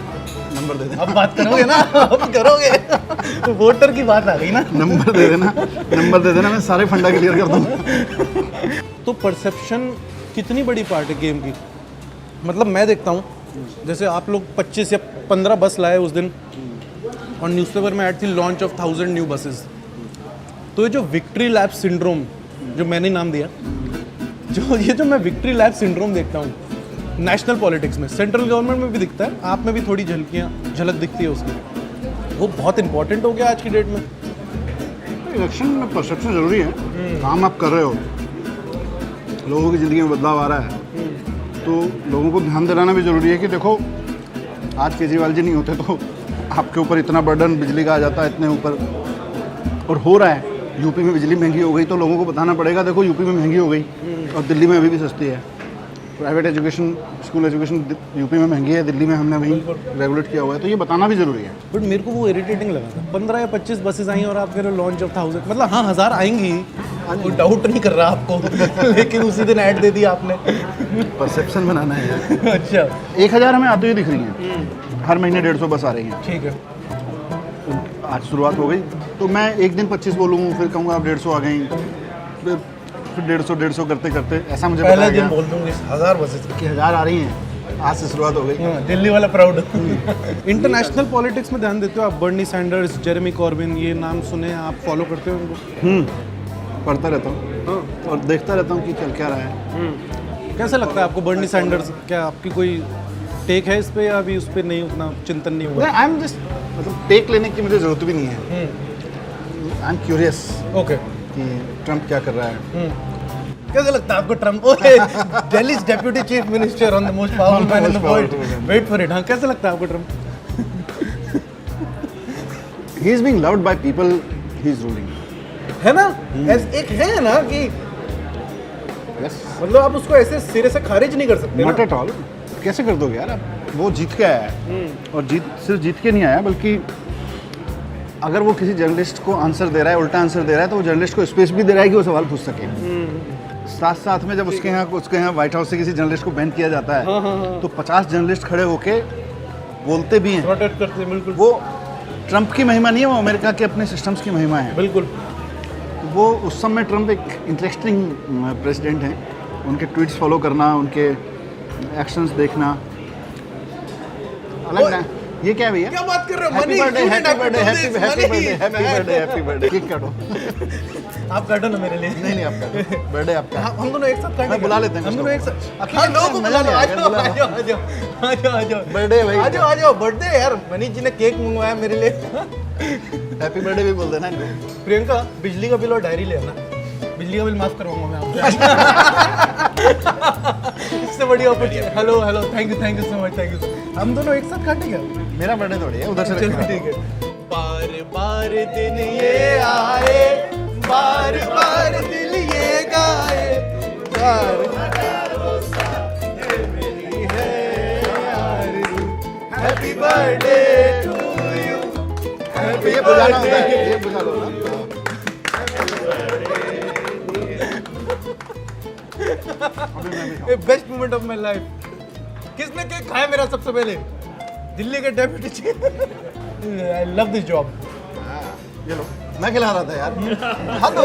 B: नंबर दे देना।
A: अब बात करोगे ना, अब करोगे। वोटर की बात आ गई ना।
B: नंबर दे देना, नंबर दे देना, मैं सारे फंडा क्लियर कर दूँ।
A: तो परसेप्शन कितनी बड़ी पार्ट है गेम की। मतलब मैं देखता हूँ, जैसे आप लोग 25 या 15 बस लाए उस दिन, और न्यूज़पेपर में ऐड थी लॉन्च ऑफ 1000 न्यू बसेस। तो ये जो विक्ट्री लैप सिंड्रोम, जो मैंने नाम दिया, जो मैं विक्ट्री लैप सिंड्रोम देखता हूँ नेशनल पॉलिटिक्स में, सेंट्रल गवर्नमेंट में भी दिखता है, आप में भी थोड़ी झलक दिखती है उसकी, वो बहुत इंपॉर्टेंट हो गया आज की डेट में।
B: इलेक्शन में परसेप्शन जरूरी है, काम आप कर रहे हो, लोगों की ज़िंदगी में बदलाव आ रहा है, तो लोगों को ध्यान दिलाना भी ज़रूरी है कि देखो आज केजरीवाल जी नहीं होते तो आपके ऊपर इतना बर्डन बिजली का आ जाता है इतने ऊपर, और हो रहा है। यूपी में बिजली महंगी हो गई तो लोगों को बताना पड़ेगा देखो यूपी में महंगी हो गई और दिल्ली में अभी भी सस्ती है। Private education, school education UP में महंगी है, दिल्ली में हमने अभी रेगुलेट किया हुआ है, तो ये बताना भी ज़रूरी है।
A: बट मेरे को वो इरिटेटिंग लगा था, 15 या 25 बसेस आई और आप कह रहे हो लॉन्च ऑफ 1000। मतलब हाँ 1000 आएंगी, कोई डाउट नहीं कर रहा आपको, लेकिन उसी दिन ऐड दे दिया आपने।
B: परसेप्शन बनाना है।
A: अच्छा,
B: 1000 हमें आती हुई दिख रही हैं, हर महीने 150 बस आ रही हैं।
A: ठीक है।
B: आज शुरुआत हो गई तो मैं एक दिन 25 बोलूँ, फिर कहूँगा आप 150 आ गई, फिर 150 करते करते ऐसा मुझे
A: पहले
B: बताया
A: दिन
B: गया
A: बोल दूंगी 1000 बसेस
B: कि 1000 आ रही हैं। आज से शुरुआत हो गई।
A: दिल्ली वाला प्राउड। इंटरनेशनल पॉलिटिक्स में ध्यान देते हो आप? बर्नी सैंडर्स, जेरेमी कॉर्बिन, ये नाम सुने हैं आप? फॉलो करते हो उनको?
B: पढ़ता रहता हूँ और देखता रहता हूँ कि चल क्या रहा है।
A: कैसा लगता है आपको बर्नी सैंडर्स? क्या आपकी कोई टेक है इस पे या अभी उस पर नहीं, उतना चिंतन नहीं हुआ?
B: आई एम जस्ट, मतलब टेक लेने की मुझे ज़रूरत भी नहीं है। आई एम क्यूरियस
A: ओके
B: कि ट्रम्प क्या कर रहा है।
A: कैसा लगता है आपको Trump? Delhi deputy chief minister on the most powerful man in the world, wait for it. हाँ, कैसा लगता है आपको Trump?
B: He is being loved by people he is ruling,
A: है ना? एक है ना कि
B: यस,
A: मतलब आप उसको ऐसे सिरे से खारिज नहीं कर सकते
B: नॉट
A: ना।
B: At all. कैसे कर दोगे यार आप? वो जीत के आया है और सिर्फ जीत के नहीं आया, बल्कि अगर वो किसी जर्नलिस्ट को आंसर दे रहा है, उल्टा आंसर दे रहा है, तो वो जर्नलिस्ट को स्पेस भी दे रहा है कि वो सवाल पूछ सके। साथ साथ में जब उसके यहाँ व्हाइट हाउस से किसी जर्नलिस्ट को बैन किया जाता है तो 50 जर्नलिस्ट खड़े होके बोलते भी हैं।
A: प्रोटेस्ट करते हैं, बिल्कुल।
B: वो ट्रम्प की महिमा नहीं है, वो अमेरिका के अपने सिस्टम्स की महिमा है।
A: बिल्कुल।
B: वो उस समय ट्रम्प एक इंटरेस्टिंग प्रेसिडेंट हैं, उनके ट्वीट्स फॉलो करना, उनके एक्शंस देखना अलग ना। ये क्या है भैया?
A: क्या बात कर रहे हो?
B: Happy
A: Manish,
B: birthday,
A: you didn't
B: happy
A: have to
B: birthday,
A: do this,
B: happy birthday,
A: Manish,
B: happy
A: man.
B: Birthday, happy birthday. Cake काटो।
A: आप काटो ना मेरे लिए।
B: नहीं आप काटो, बर्थडे आपका।
A: हम दोनों एक साथ काटेंगे।
B: मैं बुला लेते हैं
A: हम
B: कुछ
A: दोनों एक
B: लोगों
A: साथ।
B: को।
A: हाँ, लोगों को बुला लो। आ जाओ,
B: बुला
A: आ
B: लो।
A: जाओ, आ जाओ, आ जाओ, आ जाओ।
B: बर्थडे भाई।
A: आ जाओ, आ जाओ, बर्थडे यार। मनीष जी ने केक मंगवाया मेरे लिए।
B: हैप्पी बर्थडे भी बोल देना इनको।
A: प्रियंका, बिजली का बिल और डायरी ले आना। बिजली का बिल माफ करवाऊंगा मैं आपसे। इससे बड़ी opportunity. Hello hello, thank you so much, thank you. हम दोनों एक साथ काटेंगे।
B: मेरा बर्थडे थोड़ी है, उधर से
A: चलो
B: रखना।
A: ठीक है। बार बार दिन ये आए, बार बार दिल ये गाए, बार हैप्पी बर्थडे टू यू।
B: ये बुझाना होता है, ये बुझा लो ना।
A: Best moment of my life. किसने केक खाया मेरा सबसे पहले? दिल्ली के deputy chief. I love this job.
B: ये लो, मैं खिला रहा था यार। हाँ तो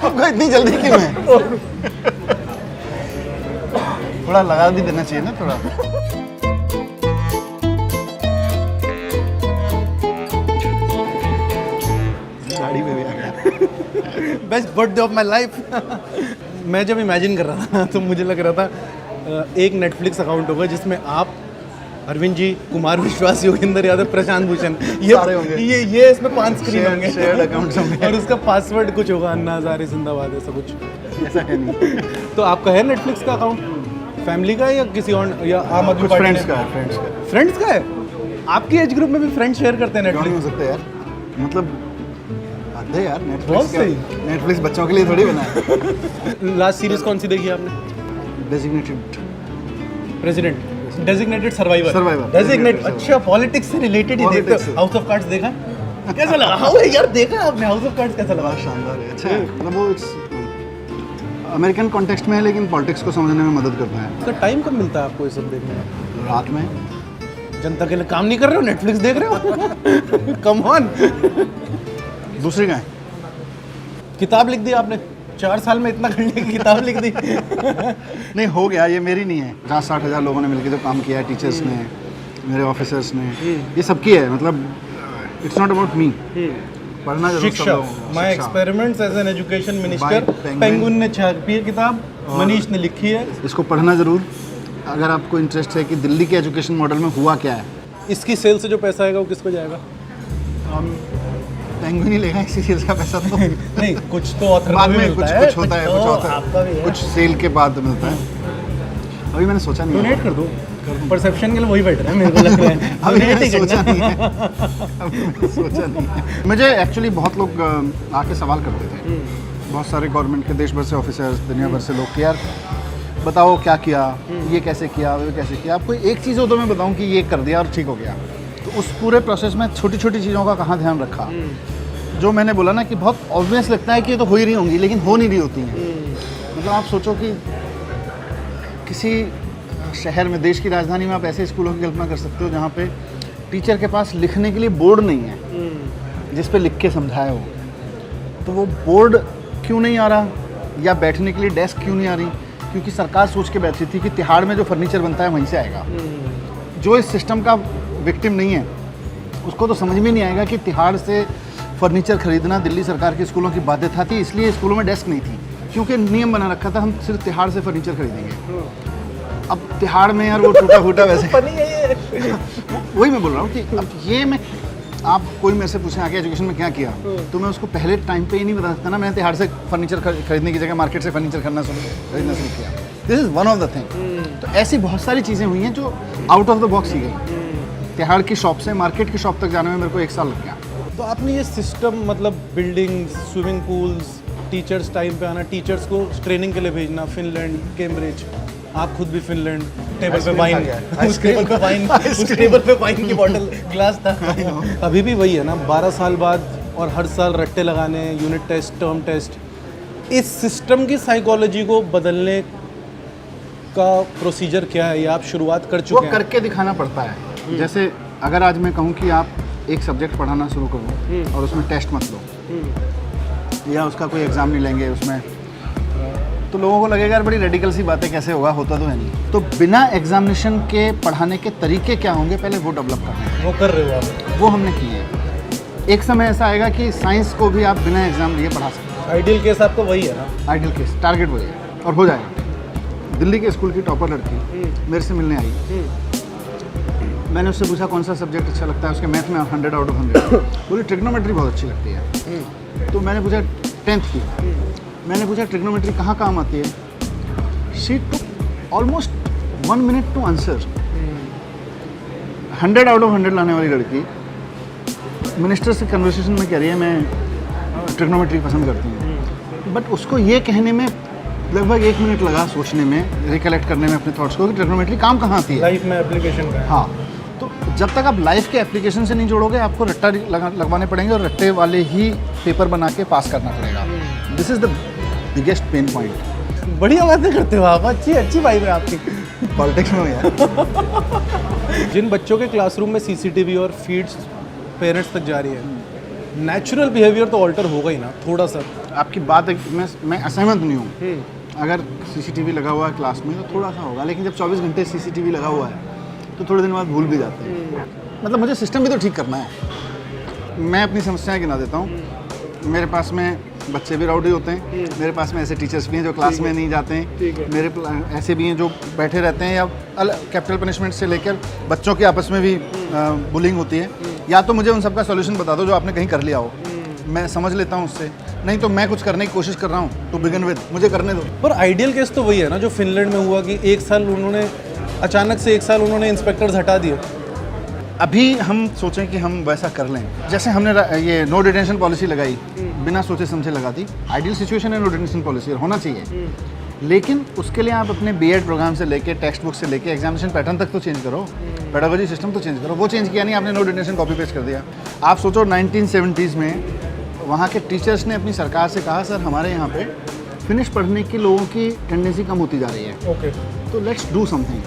B: तुमको इतनी जल्दी क्यों है? थोड़ा लगा भी देना चाहिए ना थोड़ा। गाड़ी में भी आ गया।
A: Best birthday of my life. मैं जब इमेजिन कर रहा था तो मुझे लग रहा था एक नेटफ्लिक्स अकाउंट होगा जिसमें आप, अरविंद जी, कुमार विश्वास, योगेंद्र यादव, प्रशांत भूषण,
B: सारे होंगे।
A: ये इसमें 5 स्क्रीन होंगे।
B: शेयर्ड अकाउंट्स होंगे।
A: और उसका पासवर्ड कुछ होगा, अन्ना हजारे जिंदाबाद, ऐसा कुछ।
B: ऐसा है नहीं।
A: तो आपका है नेटफ्लिक्स का अकाउंट? फैमिली का है या किसी और, या आम आदमी
B: कुछ
A: पार्टी
B: फ्रेंड्स
A: ने?
B: का है, फ्रेंड्स का।
A: फ्रेंड्स का है? आपकी एज ग्रुप में भी फ्रेंड्स शेयर करते हैं
B: क्यों नहीं हो
A: नेटफ्लिक्स?
B: सकते यार? मतलब आधे यार
A: बहुत
B: नेटफ्लिक्स
A: सही।
B: नेटफ्लिक्स बच्चों के लिए थोड़ी बना है।
A: लास्ट सीरीज कौन सी देखी आपने?
B: Designated
A: president, designated survivor.
B: Survivor,
A: designate,
B: Designated
A: अच्छा पॉलिटिक्स से रिलेटेड ही देखते
B: Politics
A: हो।
B: से।
A: हाउस ऑफ कार्ड्स देखा? कैसा लगा? हाँ यार, देखा आपने हाउस ऑफ कार्ड्स? कैसा लगा?
B: बड़ा शानदार है, अच्छा है। मतलब वो इट्स अमेरिकन कॉन्टेक्स्ट में है लेकिन पॉलिटिक्स को समझने में मदद करता है।
A: तो टाइम कब मिलता है आपको ये सब देखने में?
B: रात में
A: जनता के लिए काम नहीं कर रहे हो, नेटफ्लिक्स देख रहे हो? Come on.
B: दूसरी का है।
A: किताब लिख दी आपने? 4 साल में इतना करने की किताब लिख दी।
B: नहीं हो गया, ये मेरी नहीं है। 50-60 हज़ार लोगों ने मिलकर जो काम किया है, टीचर्स ने, मेरे ऑफिसर्स ने, ये सबकी है। मतलब इट्स नॉट अबाउट मी। पढ़ना जरूर सब
A: शिक्षा,
B: लोगों को।
A: My
B: Shiksha.
A: Experiments as an education minister.
B: By Penguin।
A: Penguin ने छापी है किताब, मनीष ने लिखी है।
B: इसको पढ़ना जरूर, अगर आपको इंटरेस्ट है कि दिल्ली के एजुकेशन मॉडल में हुआ क्या है।
A: इसकी सेल से जो पैसा आएगा वो किसको जाएगा?
B: पेंगुइन ही लेगा इसी चीज़ का पैसा तो।
A: नहीं, कुछ तो ऑथर
B: बाद
A: को भी
B: में
A: मिलता
B: कुछ
A: है।
B: कुछ होता है, कुछ होता
A: आपका भी
B: है,
A: है।
B: कुछ सेल के बाद मिलता है। अभी मैंने सोचा नहीं है।
A: डोनेट कर दो। परसेप्शन के लिए वही बेटर है, मेरे को लग रहा है।
B: अभी
A: Donate
B: मैंने
A: ही
B: सोचा
A: करना।
B: नहीं है। अभी मैंने सोचा नहीं है। मुझे एक्चुअली बहुत लोग आके सवाल करते थे, बहुत सारे गवर्नमेंट के देश भर से ऑफिसर्स, दुनिया भर से लोग कि यार बताओ क्या किया, ये कैसे किया, वो कैसे किया। आपको एक चीज़ हो तो मैं बताऊं कि ये कर दिया और ठीक हो गया, तो उस पूरे प्रोसेस में छोटी छोटी चीज़ों का कहाँ ध्यान रखा। जो मैंने बोला ना कि बहुत ऑब्वियस लगता है कि ये तो हो ही रही होंगी, लेकिन हो नहीं रही होती हैं। मतलब आप सोचो कि किसी शहर में, देश की राजधानी में आप ऐसे स्कूलों की कल्पना कर सकते हो जहाँ पे टीचर के पास लिखने के लिए बोर्ड नहीं है जिस पे लिख के समझाया हो। तो वो बोर्ड क्यों नहीं आ रहा, या बैठने के लिए डेस्क क्यों नहीं आ रही? क्योंकि सरकार सोच के बैठी थी कि तिहाड़ में जो फर्नीचर बनता है वहीं से आएगा। जो इस सिस्टम का विक्टिम नहीं है उसको तो समझ में नहीं आएगा कि तिहाड़ से फर्नीचर खरीदना दिल्ली सरकार के स्कूलों की बाध्यता थी, इसलिए स्कूलों में डेस्क नहीं थी, क्योंकि नियम बना रखा था हम सिर्फ तिहाड़ से फर्नीचर खरीदेंगे। अब तिहाड़ में यार वो टूटा फूटा वैसे
A: फनी है ये।
B: वही मैं बोल रहा हूँ कि अब ये मैं, आप कोई मेरे से पूछे आगे एजुकेशन में क्या किया, तो मैं उसको पहले टाइम पे ही नहीं बता सकता ना मैंने तिहाड़ से फर्नीचर खरीदने की जगह मार्केट से फर्नीचर खरीदना शुरू किया। This is one of the thing. तो ऐसी बहुत सारी चीज़ें हुई हैं जो आउट ऑफ द बॉक्स ही गई। तिहाड़ की शॉप से मार्केट की शॉप तक जाने में मेरे को 1 साल लग गया।
A: तो आपने ये सिस्टम, मतलब buildings, swimming pools, teachers time पे आना, टीचर्स को ट्रेनिंग के लिए भेजना, फिनलैंड, कैम्ब्रिज, आप खुद भी फिनलैंड, टेबल पे
B: आइसक्रीम
A: वाइन,
B: खा गया।
A: उस टेबल पे वाइन, उस टेबल पे वाइन की बॉटल, ग्लास था। अभी भी वही है ना, 12 साल बाद, और हर साल रट्टे लगाने, यूनिट टेस्ट, टर्म टेस्ट। इस सिस्टम की साइकोलॉजी को बदलने का प्रोसीजर क्या है, या आप शुरुआत कर
B: वो
A: चुके हैं?
B: करके दिखाना पड़ता है। जैसे अगर आज मैं कहूँ कि आप एक सब्जेक्ट पढ़ाना शुरू करो और उसमें टेस्ट मत लो, या उसका कोई एग्ज़ाम नहीं लेंगे, उसमें तो लोगों को लगेगा यार बड़ी रेडिकल सी बातें, कैसे होगा, होता तो है नहीं। तो बिना एग्जामिनेशन के पढ़ाने के तरीके क्या होंगे, पहले वो डेवलप करना है।
A: वो कर रहे हो आप?
B: वो हमने किए हैं। एक समय ऐसा आएगा कि साइंस को भी आप बिना एग्जाम लिए पढ़ा सकते हैं।
A: आइडियल केस आपका वही है ना?
B: आइडियल केस, टारगेट वही है और हो जाएगा। दिल्ली के स्कूल की टॉपर लड़की मेरे से मिलने आई। मैंने उससे पूछा कौन सा सब्जेक्ट अच्छा लगता है, उसके मैथ में 100 आउट ऑफ 100। बोली ट्रिग्नोमेट्री बहुत अच्छी लगती है। तो मैंने पूछा 10th की, मैंने पूछा ट्रिग्नोमेट्री कहाँ काम आती है। She took almost 1 minute to answer. 100 out of 100 लाने वाली लड़की मिनिस्टर से कन्वर्सेशन में कह रही है मैं ट्रिग्नोमेट्री पसंद करती हूँ। बट उसको ये कहने में लगभग 1 मिनट लगा सोचने में, रिकलेक्ट करने में अपने थॉट्स को कि ट्रिग्नोमेट्री काम कहाँ आती है,
A: लाइफ में एप्लीकेशन का।
B: हाँ, तो जब तक आप लाइफ के एप्लीकेशन से नहीं जोड़ोगे, आपको रट्टा लगवाने पड़ेंगे और रट्टे वाले ही पेपर बना के पास करना पड़ेगा। This is the biggest pain point.
A: बढ़िया बातें करते हो आप, अच्छी वाइब है आपकी।
B: पॉलिटिक्स में हो यार।
A: जिन बच्चों के क्लासरूम में सीसीटीवी और फीड्स पेरेंट्स तक जा रही है, नेचुरल बिहेवियर तो ऑल्टर होगा ही ना थोड़ा सा।
B: आपकी बात मैं असहमत नहीं हूँ। अगर सीसीटीवी लगा हुआ है क्लास में तो थोड़ा सा होगा, लेकिन जब 24 घंटे सीसीटीवी लगा हुआ है तो थोड़े दिन बाद भूल भी जाते हैं। मतलब मुझे सिस्टम भी तो ठीक करना है। मैं अपनी समस्याएं गिना देता हूँ। मेरे पास में बच्चे भी राउडी होते हैं, मेरे पास में ऐसे टीचर्स भी हैं जो क्लास में नहीं जाते हैं, मेरे ऐसे भी हैं जो बैठे रहते हैं, या कैपिटल पनिशमेंट से लेकर बच्चों के आपस में भी बुलिंग होती है। या तो मुझे उन सबका सॉल्यूशन बता दो जो आपने कहीं कर लिया हो, मैं समझ लेता हूँ उससे, नहीं तो मैं कुछ करने की कोशिश कर रहा हूँ। टू बिगिन विद मुझे करने दो।
A: पर आइडियल केस तो वही है ना जो फिनलैंड में हुआ कि 1 साल उन्होंने अचानक से 1 साल उन्होंने इंस्पेक्टर्स हटा दिए।
B: अभी हम सोचें कि हम वैसा कर लें, जैसे हमने ये नो डिटेंशन पॉलिसी लगाई, बिना सोचे समझे लगा दी। आइडियल सिचुएशन है नो डिटेंशन पॉलिसी, होना चाहिए, लेकिन उसके लिए आप अपने बीएड प्रोग्राम से लेके टेक्स्ट बुक से लेके एग्जामिनेशन पैटर्न तक तो चेंज करो, पेडागोजी सिस्टम तो चेंज करो। वो चेंज किया नहीं आपने, नो डिटेंशन कॉपी पेस्ट कर दिया। आप सोचो 1970s में वहाँ के टीचर्स ने अपनी सरकार से कहा सर हमारे यहाँ पे फिनिश पढ़ने के लोगों की टेंडेंसी कम होती जा रही है,
A: ओके,
B: तो लेट्स डू समथिंग।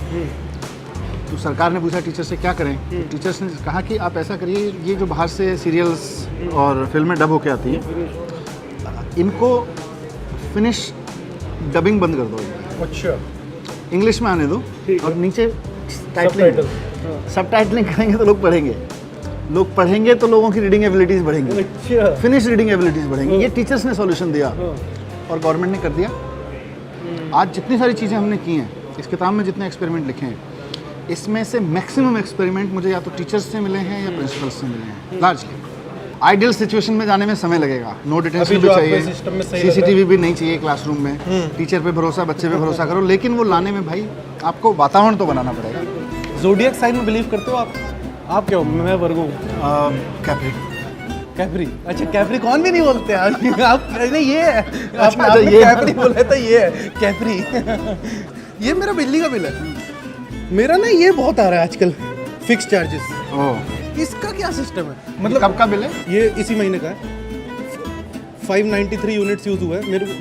B: तो सरकार ने पूछा टीचर से क्या करें, तो टीचर्स ने कहा कि आप ऐसा करिए, ये जो बाहर से सीरियल्स और फिल्में डब होके आती हैं, इनको फिनिश डबिंग बंद कर दो,
A: अच्छा,
B: इंग्लिश में आने दो, और नीचे सब टाइटलिंग करेंगे तो लोग पढ़ेंगे तो लोगों की रीडिंग एबिलिटीज़ बढ़ेंगी,
A: अच्छा,
B: फिनिश रीडिंग एबिलिटीज़ बढ़ेंगी। ये टीचर्स ने सॉल्यूशन दिया और गवर्नमेंट ने कर दिया। आज जितनी सारी चीज़ें हमने की हैं, इस किताब में जितने एक्सपेरिमेंट लिखे हैं, इसमें से मैक्सिमम एक्सपेरिमेंट मुझे या तो टीचर्स से मिले हैं या प्रिंसिपल्स से मिले हैं लार्जली। आइडियल सिचुएशन में जाने में समय लगेगा, नो डिटेंशन भी चाहिए, सीसीटीवी भी नहीं चाहिए क्लासरूम में, टीचर पे भरोसा, बच्चे पे भरोसा करो, लेकिन वो लाने में भाई आपको वातावरण तो बनाना पड़ेगा।
A: ज़ोडिएक साइन में बिलीव करते हो आप क्या हो? मैं वर्गो हूँ। कैप्री, अच्छा कैप्री कौन भी नहीं बोलते आप नहीं, ये है आपने कैप्री बोला था, ये है कैप्री। ये मेरा बिजली का बिल है, मेरा ना ये बहुत आ रहा है आजकल, फिक्स चार्जेस। इसका क्या सिस्टम है? मतलब
B: कब का बिल है?
A: ये इसी महीने का है, 593 यूनिट्स यूज हुआ है मेरे को,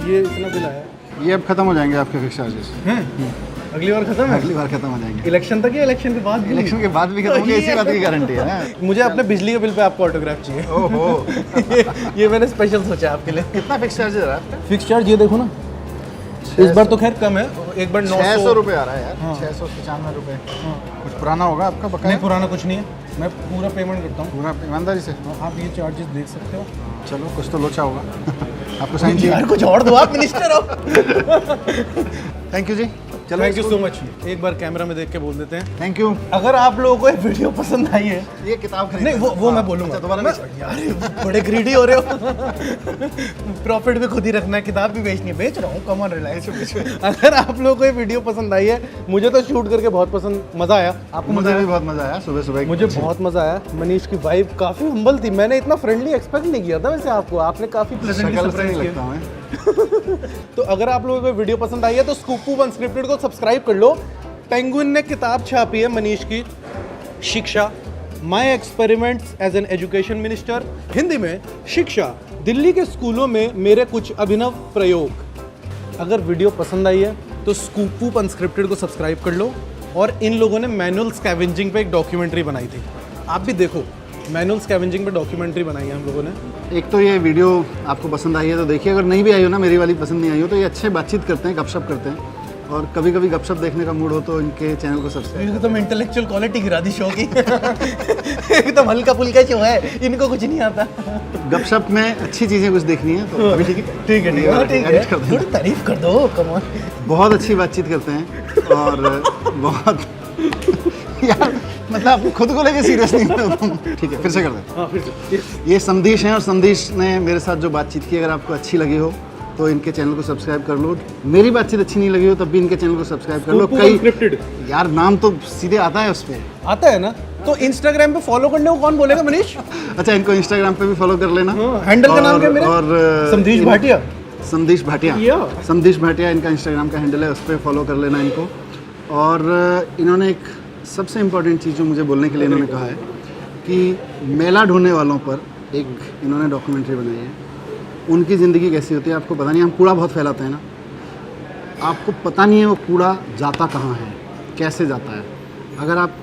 A: ये इतना बिल आया है।
B: ये अब खत्म हो जाएंगे आपके फिक्स चार्जेस
A: हैं? अगली बार खत्म है?
B: अगली बार खत्म हो जाएंगे।
A: इलेक्शन तक या इलेक्शन के बाद?
B: इलेक्शन के बाद भी खत्म होंगे, इसी बात की गारंटी है।
A: मुझे अपने बिजली के बिल पे आपको ऑटोग्राफ चाहिए।
B: ओहो।
A: ये मैंने स्पेशल सोचा आपके लिए।
B: कितना फिक्स चार्ज है आपका?
A: फिक्स चार्ज ये देखो ना, इस बार तो खैर कम है, एक बार
B: 600 रुपये आ रहा है यार। 695 रुपये। कुछ पुराना होगा आपका बकाया?
A: नहीं, पुराना कुछ नहीं है, मैं पूरा पेमेंट करता हूँ
B: पूरा ईमानदारी से।
A: आप ये चार्जेस देख सकते हो।
B: चलो कुछ तो लोचा होगा। आपको साइन चाहिए?
A: यार कुछ और दो, आप मिनिस्टर हो।
B: थैंक यू जी। चलो
A: थैंक यू सो मच। एक बार कैमरा में देख के बोल देते हैं
B: थैंक यू।
A: अगर आप लोगों को ये वीडियो पसंद आई है,
B: ये किताब खरीद
A: नहीं वो मैं बोलूँगा।
B: अच्छा, दोबारा नहीं।
A: यार बड़े ग्रीडी हो रहे हो। प्रॉफिट भी खुद ही रखना है, किताब भी बेचनी है, बेच रहा हूँ, कम ऑन रिलायंस। अगर आप लोगों को ये वीडियो पसंद आई है, मुझे तो शूट करके बहुत पसंद, मज़ा आया। आपको?
B: मुझे भी बहुत मज़ा आया, सुबह सुबह
A: मुझे बहुत मज़ा आया। मनीष की वाइब काफ़ी हम्बल थी, मैंने इतना फ्रेंडली एक्सपेक्ट नहीं किया था वैसे आपको, आपने काफ़ी प्लेजेंटली सरप्राइज किया। तो अगर आप लोगों को वीडियो पसंद आई है तो स्कूप अनस्क्रिप्टेड को सब्सक्राइब कर लो। पेंगुइन ने किताब छापी है मनीष की, Shiksha, my experiments as an education minister, Hindi में शिक्षा, दिल्ली के स्कूलों में मेरे कुछ अभिनव प्रयोग। अगर वीडियो पसंद आई है तो स्कूप अनस्क्रिप्टेड को सब्सक्राइब कर लो। और इन लोगों ने मैनुअल स्कैवेंजिंग पे एक डॉक्यूमेंट्री बनाई थी, आप भी देखो, मैनुअल स्कैवेंजिंग पे डॉक्यूमेंट्री बनाई है हम लोगों ने।
B: एक तो ये वीडियो आपको पसंद आई है तो देखिए, अगर नहीं भी आई हो ना, मेरी वाली पसंद नहीं आई हो तो ये अच्छे बातचीत करते हैं, गपशप करते हैं, और कभी कभी गपशप देखने का मूड हो तो इनके चैनल को सब्सक्राइब।
A: एकदम इंटेलेक्चुअल क्वालिटी गिरा दी शो की। एकदम हल्का फुल्का शो है, इनको कुछ नहीं आता।
B: गपशप में अच्छी चीज़ें कुछ देखनी है तो अभी ठीक है,
A: ठीक है, ठीक है, ठीक है।
B: edit कर देना।
A: थोड़ी तारीफ कर दो, कम ऑन।
B: बहुत अच्छी बातचीत करते हैं और बहुत यार मतलब खुद को लेके सीरियस नहीं हो तुम। ठीक है, फिर से कर दे।
A: हाँ, फिर से।
B: ये संदेश हैं और संदेश ने मेरे साथ जो बातचीत की, अगर आपको अच्छी लगी हो तो इनके चैनल को सब्सक्राइब कर लो। मेरी बातचीत अच्छी नहीं लगी हो तब भी इनके चैनल को सब्सक्राइब कर लो।
A: Unscripted।
B: यार नाम तो सीधे आता है उस पर।
A: आता है ना, तो इंस्टाग्राम पे फॉलो करने को कौन बोलेगा मनीष?
B: अच्छा, इनको इंस्टाग्राम पे भी फॉलो कर लेना।
A: हैंडल का नाम क्या है मेरा?
B: और
A: संदेश भाटिया।
B: संदेश भाटिया,
A: Yeah।
B: संदेश भाटिया इनका इंस्टाग्राम का हैंडल है, उस पर फॉलो कर लेना इनको। और इन्होंने एक सबसे इम्पोर्टेंट चीज़ जो मुझे बोलने के लिए इन्होंने कहा है कि मेला ढूंढने वालों पर एक इन्होंने डॉक्यूमेंट्री बनाई है। उनकी ज़िंदगी कैसी होती है आपको पता नहीं। हम कूड़ा बहुत फैलाते हैं ना, आपको पता नहीं है वो कूड़ा जाता कहाँ है, कैसे जाता है। अगर आप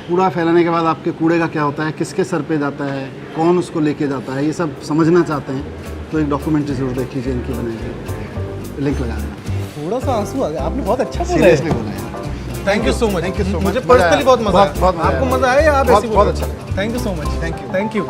B: कूड़ा फैलाने के बाद आपके कूड़े का क्या होता है, किसके सर पे जाता है, कौन उसको लेके जाता है, ये सब समझना चाहते हैं तो एक डॉक्यूमेंट्री ज़रूर देख लीजिए इनकी बनाई है। लिंक लगा देना।
A: थोड़ा सा आंसू आ गया, आपने बहुत अच्छा बोला
B: सीरियसली
A: है।
B: बोला यार।
A: Thank you so much.
B: Thank you so much।
A: मुझे
B: मजा आया।
A: पर्सनली बहुत मजा आया।
B: बहुत मजा
A: आपको
B: आया।
A: मजा आया या आप
B: बहुत-
A: ऐसे
B: बहुत अच्छा लगा।
A: Thank you so much.
B: Thank you।
A: Thank you.